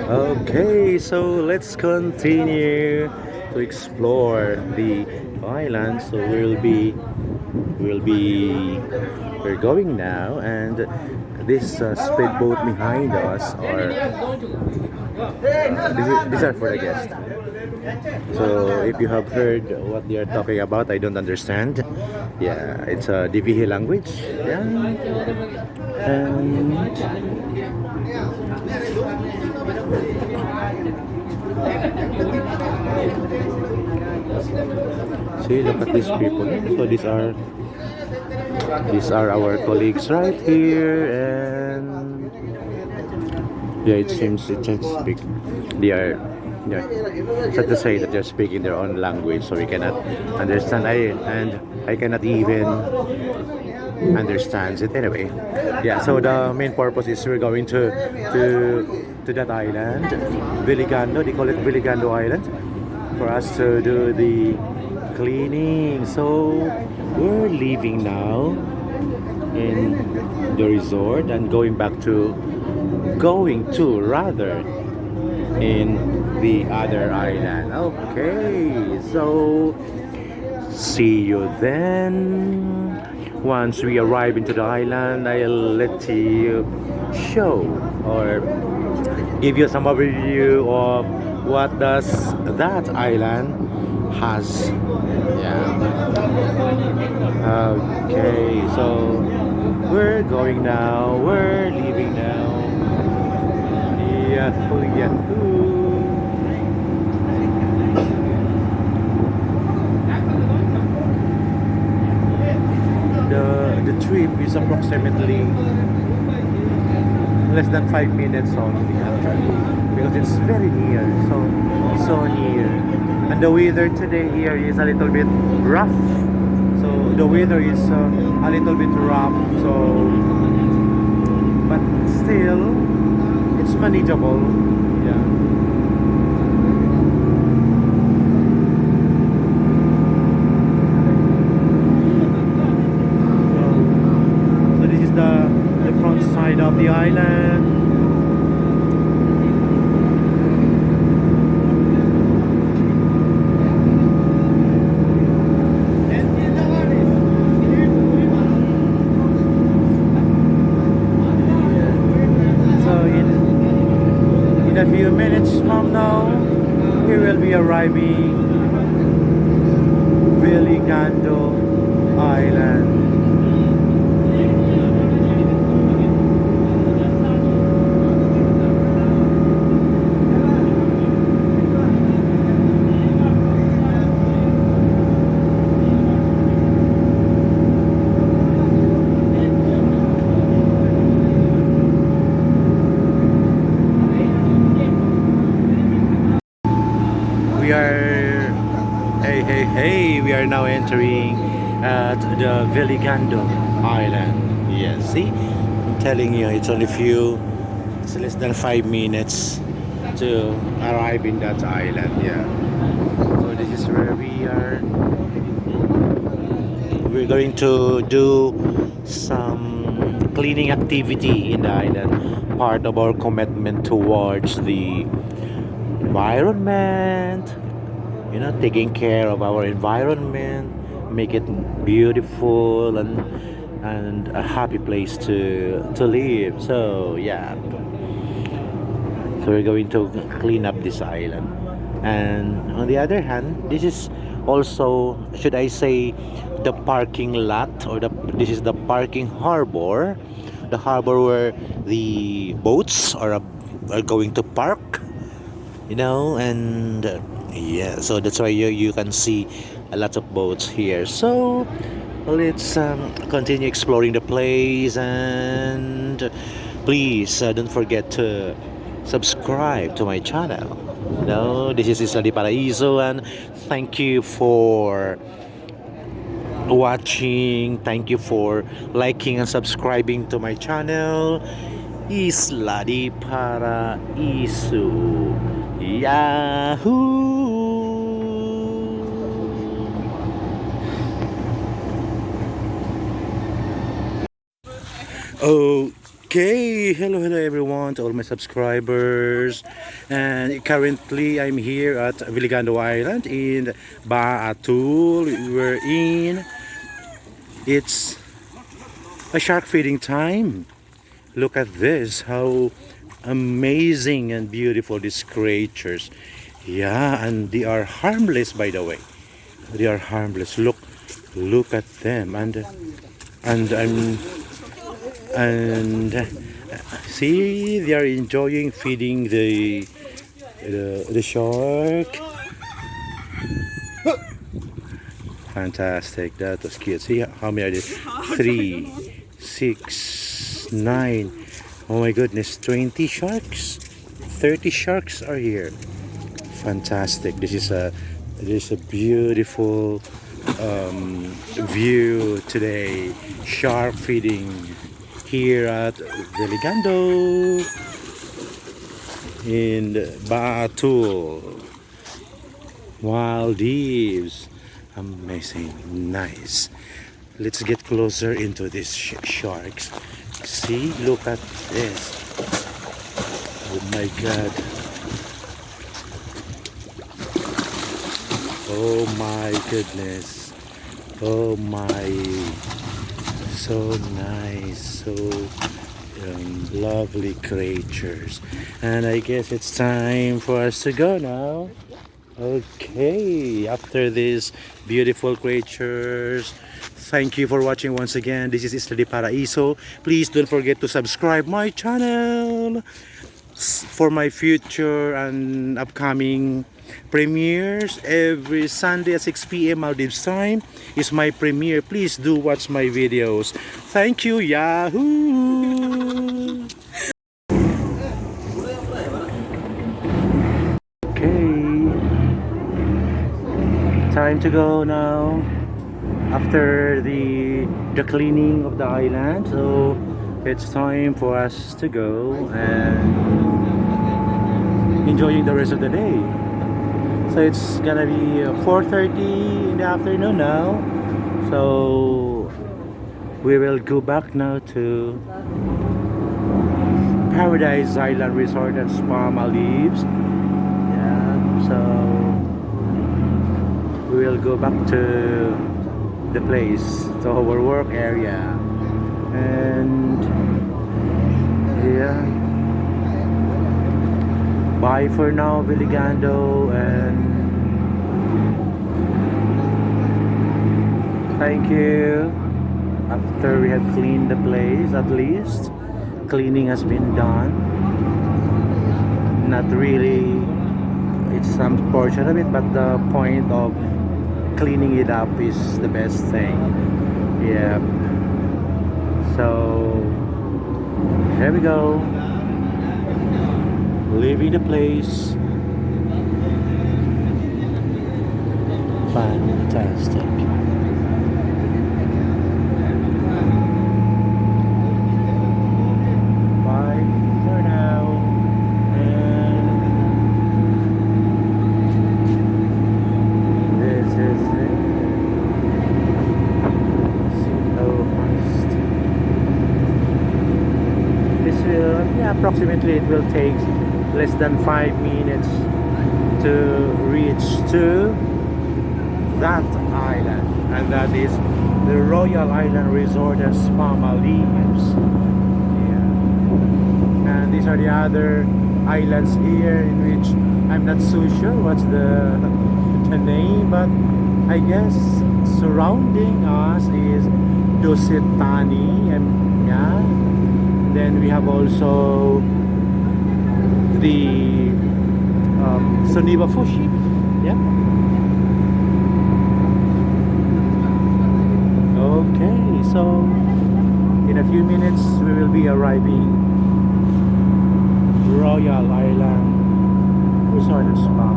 Okay, so let's continue to explore the island. So we're going now, and this speedboat behind us are these are for the guests. So if you have heard what they are talking about, I don't understand. Yeah, it's a Divihi language. Yeah, and see, look at these people. So these are our colleagues right here, and yeah, it seems it just speak. They are, yeah, sad to say that they're speaking their own language, so we cannot understand. I cannot even understand it anyway. Yeah. So the main purpose is we're going to that island, Viligando. They call it Viligando Island, for us to do the cleaning. So we're leaving now in the resort and going to rather in the other island. Okay, so see you then. Once we arrive into the island, I'll let you show or give you some overview of what does that island has. Yeah. Okay, so we're going now. We're leaving now. Yahoo, yahoo. The trip is approximately less than 5 minutes only, actually, because it's very near, so near. And the weather today here is a little bit rough. So the weather is a little bit rough. So, but still, it's manageable. Yeah. So this is the front side of the island. So in a few minutes from now, we will be arriving Veligando Island. We are hey, we are now entering the Veligando Island. Yes, see, I'm telling you, it's less than 5 minutes to arrive in that island. Yeah, so this is where we are. We're going to do some cleaning activity in the island, part of our commitment towards the environment, taking care of our environment, make it beautiful and a happy place to live. So yeah, so we're going to clean up this island. And on the other hand, this is also, should I say, the parking lot, or this is the parking harbor, the harbor where the boats are going to park, and yeah, so that's why you can see a lot of boats here. So let's continue exploring the place, and please don't forget to subscribe to my channel. This is Isla de Paraíso, and thank you for watching. Thank you for liking and subscribing to my channel, Isla de Paraíso. Yahoo! Oh, Okay, hello everyone to all my subscribers. And currently I'm here at Viligando Island in Baatul. We're in. It's a shark feeding time. Look at this, how amazing and beautiful these creatures. Yeah, and they are harmless, by the way. They are harmless. Look at them. And I'm and see, they are enjoying feeding the shark. Fantastic, that was cute. See how many are there? 3, 6, 9. Oh my goodness, 20 sharks, 30 sharks are here. Fantastic. This is a beautiful view today. Shark feeding here at Veligando in Baatul, Maldives. Amazing, nice. Let's get closer into these sharks. See, look at this. Oh my God. Oh my goodness. Oh my. So nice. So lovely creatures. And I guess it's time for us to go now. Okay, after these beautiful creatures, thank you for watching once again. This is Isla de Paraíso. Please don't forget to subscribe my channel for my future and upcoming premieres. Every Sunday at 6 p.m. Maldives time is my premiere. Please do watch my videos. Thank you, Yahoo! Okay, time to go now after the cleaning of the island. So it's time for us to go and enjoying the rest of the day. So it's gonna be 4:30 in the afternoon now. So we will go back now to Paradise Island Resort and Spa, Maldives. Yeah, so we will go back to the place, to our work area. And yeah, bye for now, Viligando, and thank you. After we have cleaned the place, at least cleaning has been done. Not really, it's some portion of it, but the point of cleaning it up is the best thing. Yeah, so here we go, leaving the place. Fantastic. Bye for now. And this is it. So fast. This will, yeah, approximately it will take less than 5 minutes to reach to that island, and that is the Royal Island Resort and Spa, Maldives. Yeah. And these are the other islands here, in which I'm not so sure what's the name, but I guess surrounding us is Dosetani, and yeah. Then we have also the Soniba Fushi. Yeah. Okay, so in a few minutes we will be arriving Royal Island Resort and Spa.